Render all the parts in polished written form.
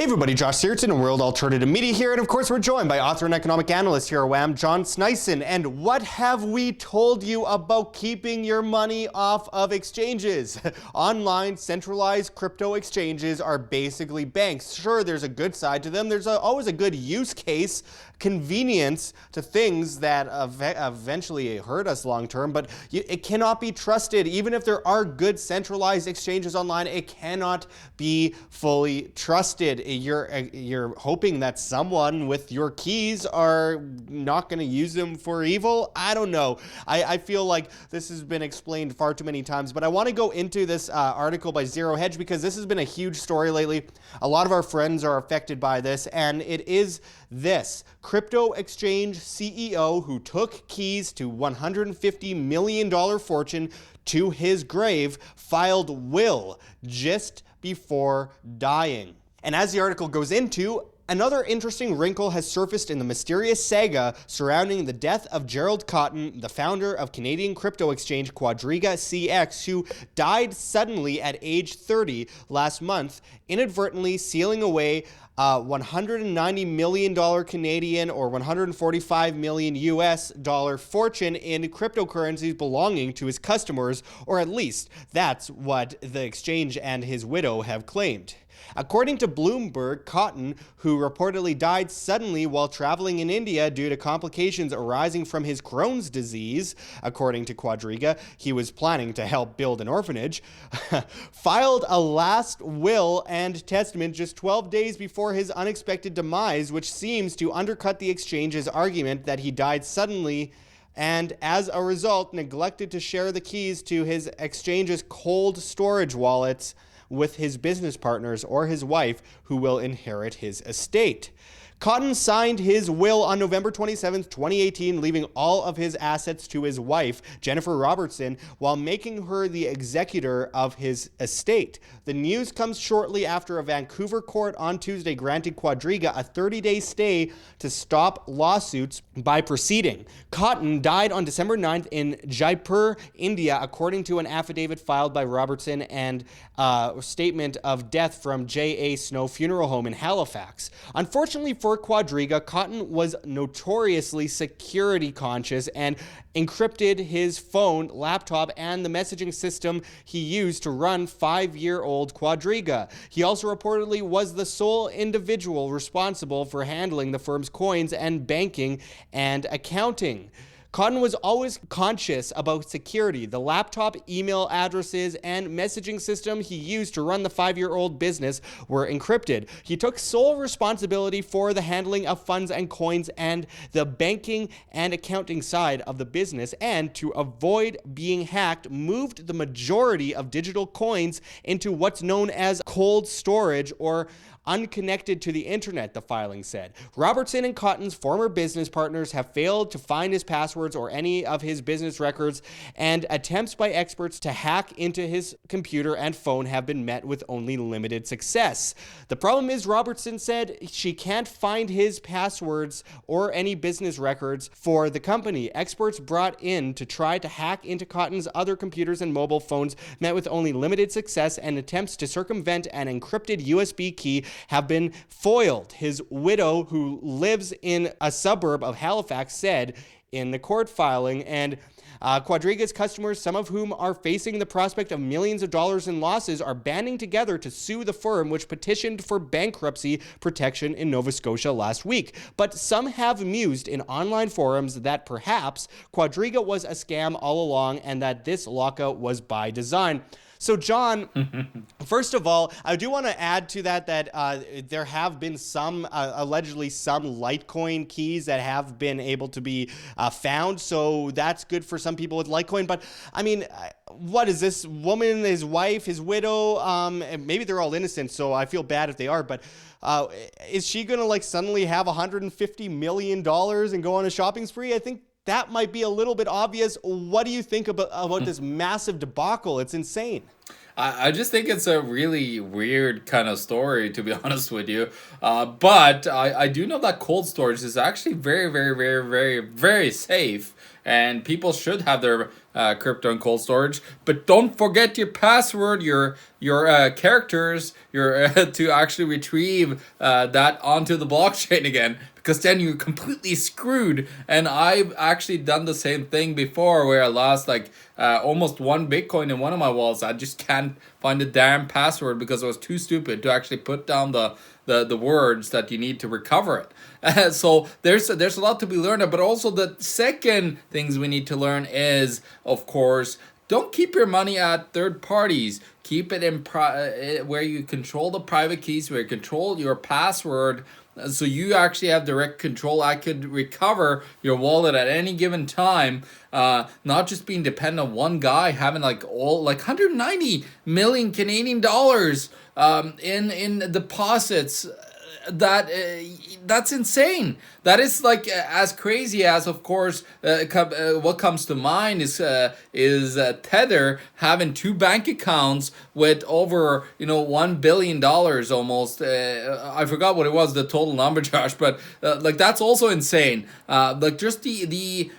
Hey everybody, Josh Sigurdson and World Alternative Media here, and of course we're joined by author and economic analyst here at WAM, John Sneisen. And what have we told you about keeping your money off of exchanges? Online centralized crypto exchanges are basically banks. Sure, there's a good side to them. There's always a good use case, convenience to things that eventually hurt us long term, but it cannot be trusted. Even if there are good centralized exchanges online, it cannot be fully trusted. You're hoping that someone with your keys are not going to use them for evil. I don't know. I feel like this has been explained far too many times, but I want to go into this article by Zero Hedge because this has been a huge story lately. A lot of our friends are affected by this, and it is this crypto exchange CEO who took keys to $150 million fortune to his grave filed will just before dying. And as the article goes into, another interesting wrinkle has surfaced in the mysterious saga surrounding the death of Gerald Cotten, the founder of Canadian crypto exchange QuadrigaCX, who died suddenly at age 30 last month, inadvertently sealing away $190 million Canadian or 145 million US dollar fortune in cryptocurrencies belonging to his customers, or at least that's what the exchange and his widow have claimed. According to Bloomberg, Cotten, who reportedly died suddenly while traveling in India due to complications arising from his Crohn's disease, according to Quadriga, he was planning to help build an orphanage, filed a last will and testament just 12 days before his unexpected demise, which seems to undercut the exchange's argument that he died suddenly and, as a result, neglected to share the keys to his exchange's cold storage wallets with his business partners or his wife, who will inherit his estate. Cotten signed his will on November 27, 2018, leaving all of his assets to his wife, Jennifer Robertson, while making her the executor of his estate. The news comes shortly after a Vancouver court on Tuesday granted Quadriga a 30-day stay to stop lawsuits by proceeding. Cotten died on December 9th in Jaipur, India, according to an affidavit filed by Robertson and a statement of death from J.A. Snow Funeral Home in Halifax. Unfortunately for Quadriga, Cotten was notoriously security conscious and encrypted his phone, laptop, and the messaging system he used to run 5-year-old Quadriga. He also reportedly was the sole individual responsible for handling the firm's coins and banking and accounting. Cotten was always conscious about security. The laptop, email addresses, and messaging system he used to run the 5-year-old business were encrypted. He took sole responsibility for the handling of funds and coins and the banking and accounting side of the business, and to avoid being hacked, moved the majority of digital coins into what's known as cold storage or unconnected to the internet, the filing said. Robertson and Cotten's former business partners have failed to find his passwords or any of his business records, and attempts by experts to hack into his computer and phone have been met with only limited success. The problem is, Robertson said, she can't find his passwords or any business records for the company. Experts brought in to try to hack into Cotten's other computers and mobile phones met with only limited success, and attempts to circumvent an encrypted USB key have been foiled. His widow, who lives in a suburb of Halifax, said in the court filing, and Quadriga's customers, some of whom are facing the prospect of millions of dollars in losses, are banding together to sue the firm, which petitioned for bankruptcy protection in Nova Scotia last week. But some have mused in online forums that perhaps Quadriga was a scam all along and that this lockout was by design. So, John, first of all, I do want to add to that there have been some, allegedly some Litecoin keys that have been able to be found. So that's good for some people with Litecoin. But, I mean, what is this woman, his wife, his widow? Maybe they're all innocent, so I feel bad if they are. But is she going to, suddenly have $150 million and go on a shopping spree? I think that might be a little bit obvious. What do you think about this massive debacle? It's insane. I just think it's a really weird kind of story, to be honest with you. But I do know that cold storage is actually very, very, very, very, very safe. and people should have their crypto in cold storage. But don't forget your password, your characters, your to actually retrieve that onto the blockchain again, because then you're completely screwed. And I've actually done the same thing before, where I lost like almost 1 Bitcoin in one of my wallets. I just can't find the damn password because I was too stupid to actually put down the words that you need to recover it. So there's a lot to be learned, but also the second things we need to learn is, of course, don't keep your money at third parties. Keep it in where you control the private keys, where you control your password, so you actually have direct control. I could recover your wallet at any given time, not just being dependent on one guy having like 190 million Canadian dollars in deposits. That's insane. That is like as crazy as, of course, what comes to mind is Tether having 2 bank accounts with over $1 billion almost. I forgot what it was, the total number, Josh, but like that's also insane. Like just the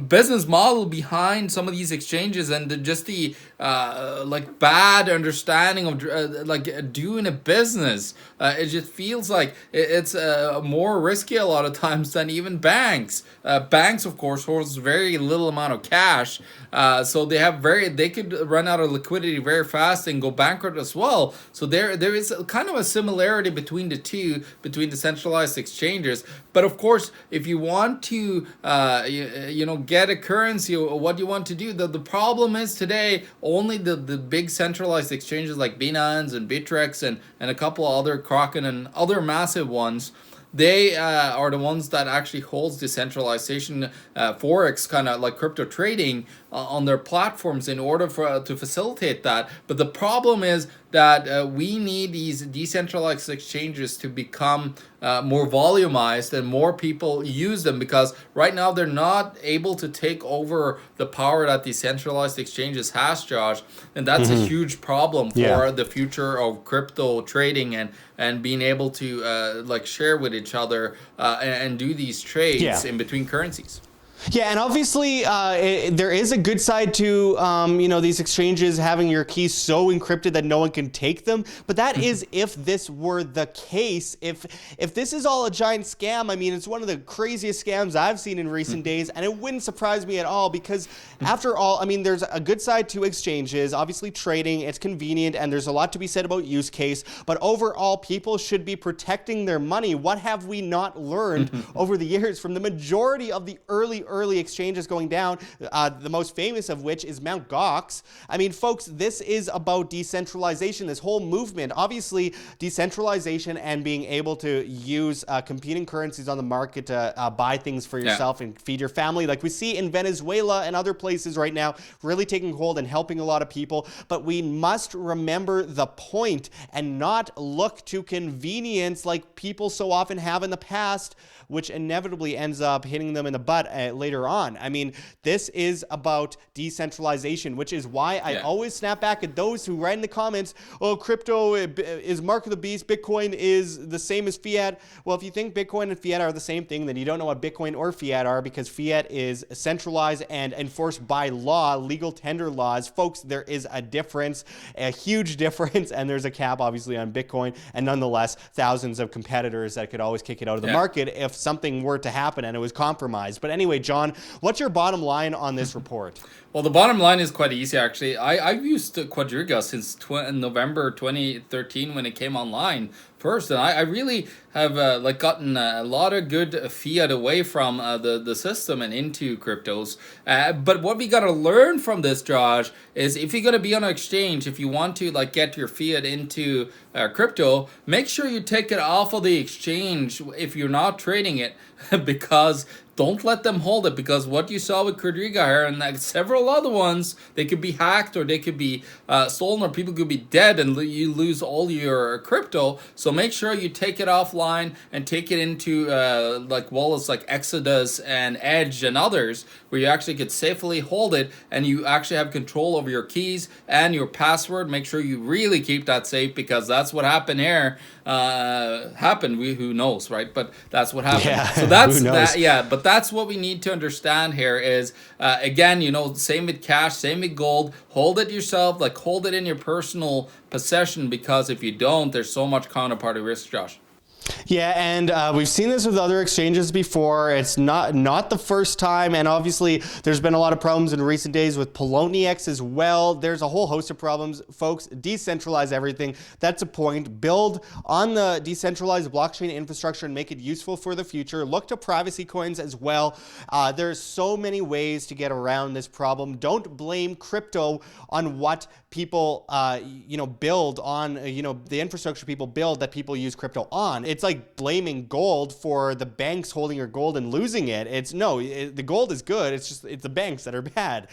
business model behind some of these exchanges, and just the like bad understanding of like doing a business. It just feels like it's more risky a lot of times than even banks. Banks, of course, holds very little amount of cash, so they could run out of liquidity very fast and go bankrupt as well. So there is kind of a similarity between the two, between the centralized exchanges. But of course, if you want to get a currency, or what you want to do, the problem is today only the big centralized exchanges like Binance and Bittrex and a couple of other Kraken and other massive ones, they are the ones that actually holds decentralization, forex, kind of like crypto trading on their platforms in order to facilitate that. But the problem is that we need these decentralized exchanges to become more volumized and more people use them, because right now they're not able to take over the power that decentralized exchanges has, Josh. And that's a huge problem for the future of crypto trading and being able to like share with each other and do these trades in between currencies. Yeah, and obviously there is a good side to these exchanges having your keys so encrypted that no one can take them. But that is if this were the case. If this is all a giant scam, I mean, it's one of the craziest scams I've seen in recent days, and it wouldn't surprise me at all, because after all, I mean, there's a good side to exchanges. Obviously, trading, it's convenient, and there's a lot to be said about use case. But overall, people should be protecting their money. What have we not learned over the years from the majority of the early exchanges going down, the most famous of which is Mt. Gox? I mean, folks, this is about decentralization, this whole movement. Obviously, decentralization and being able to use competing currencies on the market to buy things for yourself and feed your family, like we see in Venezuela and other places right now, really taking hold and helping a lot of people. But we must remember the point and not look to convenience like people so often have in the past, which inevitably ends up hitting them in the butt later on. I mean, this is about decentralization, which is why I always snap back at those who write in the comments, oh, crypto is mark of the beast, Bitcoin is the same as fiat. Well, if you think Bitcoin and fiat are the same thing, then you don't know what Bitcoin or fiat are, because fiat is centralized and enforced by law, legal tender laws. Folks, there is a difference, a huge difference, and there's a cap, obviously, on Bitcoin, and nonetheless, thousands of competitors that could always kick it out of the market if something were to happen and it was compromised. But anyway, John, what's your bottom line on this report? Well, the bottom line is quite easy, actually. I've used Quadriga since November 2013 when it came online first, and I really have gotten a lot of good fiat away from the system and into cryptos. But what we got to learn from this, Josh, is if you're going to be on an exchange, if you want to get your fiat into crypto, make sure you take it off of the exchange if you're not trading it, because don't let them hold it, because what you saw with Quadriga here and several other ones, they could be hacked or they could be stolen, or people could be dead and you lose all your crypto. So make sure you take it offline and take it into like wallets like Exodus and Edge and others, where you actually could safely hold it and you actually have control over your keys and your password. Make sure you really keep that safe, because that's what happened here. Who knows, right? But that's what happened. Yeah, so that's who knows? that. Yeah, but that's what we need to understand here is again, same with cash, same with gold. Hold it yourself, like hold it in your personal possession, because if you don't, there's so much counterparty risk, Josh. Yeah, and we've seen this with other exchanges before. It's not the first time, and obviously there's been a lot of problems in recent days with Poloniex as well. There's a whole host of problems, folks. Decentralize everything. That's a point. Build on the decentralized blockchain infrastructure and make it useful for the future. Look to privacy coins as well. There's so many ways to get around this problem. Don't blame crypto on what people build on, the infrastructure people build that people use crypto on. It's like blaming gold for the banks holding your gold and losing it. The gold is good. It's the banks that are bad.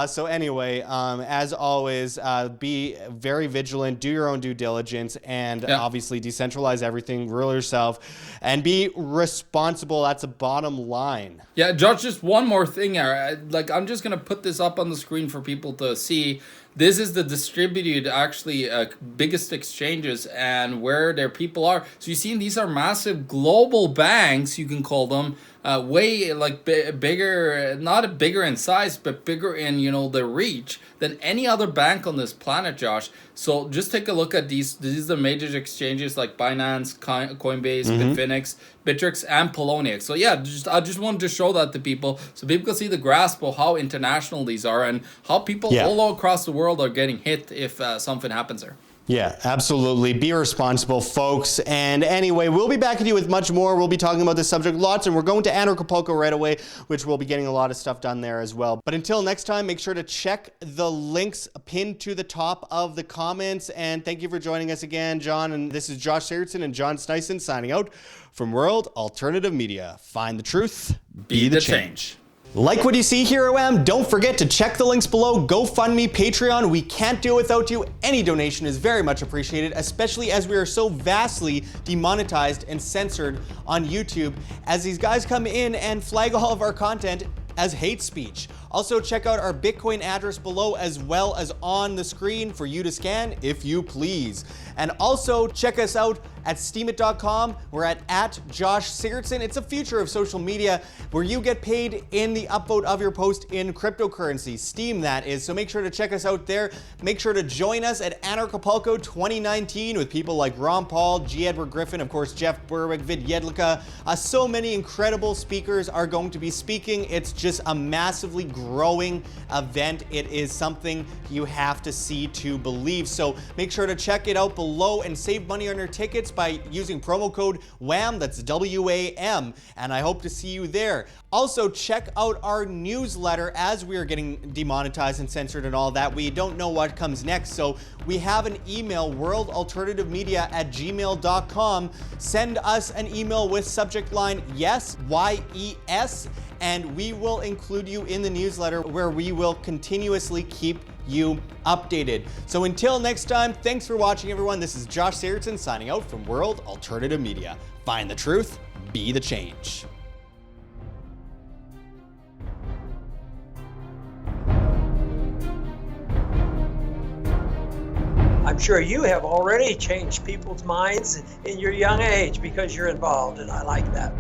So anyway, as always, be very vigilant, do your own due diligence, and obviously decentralize everything, rule yourself, and be responsible. That's a bottom line. Yeah, Josh, just one more thing here. I'm just going to put this up on the screen for people to see. This is the distributed, actually, biggest exchanges and where their people are. So you see, these are massive global banks, you can call them, way bigger, not bigger in size, but bigger in, the reach than any other bank on this planet, Josh. So just take a look at these. These are the major exchanges like Binance, Coinbase, Bitfinex, Bittrex, and Poloniex. So yeah, I just wanted to show that to people so people can see the grasp of how international these are and how people all across the world are getting hit if something happens there. Yeah, absolutely. Be responsible, folks. And anyway, we'll be back with you with much more. We'll be talking about this subject lots, and we're going to Acapulco right away, which we'll be getting a lot of stuff done there as well. But until next time, make sure to check the links pinned to the top of the comments. And thank you for joining us again, John. And this is Josh Sigurdson and John Sneisen signing out from World Alternative Media. Find the truth, be the change. Like what you see here, OM? Don't forget to check the links below. GoFundMe, Patreon. We can't do it without you. Any donation is very much appreciated, especially as we are so vastly demonetized and censored on YouTube, as these guys come in and flag all of our content as hate speech. Also, check out our Bitcoin address below as well as on the screen for you to scan if you please. And also check us out at steemit.com. We're at Josh Sigurdson. It's a future of social media where you get paid in the upvote of your post in cryptocurrency. Steem, that is. So make sure to check us out there. Make sure to join us at Acapulco 2019 with people like Ron Paul, G. Edward Griffin, of course, Jeff Berwick, Vid Jedlicka. So many incredible speakers are going to be speaking. It's just a massively growing event. It is something you have to see to believe. So make sure to check it out below and save money on your tickets by using promo code WAM, that's WAM, and I hope to see you there. Also, check out our newsletter as we are getting demonetized and censored and all that. We don't know what comes next, so we have an email, worldalternativemedia@gmail.com. Send us an email with subject line YES, YES, and we will include you in the newsletter where we will continuously keep you updated. So until next time, thanks for watching, everyone. This is Josh Sigurdson signing out from World Alternative Media. Find the truth, be the change. I'm sure you have already changed people's minds in your young age because you're involved, and I like that.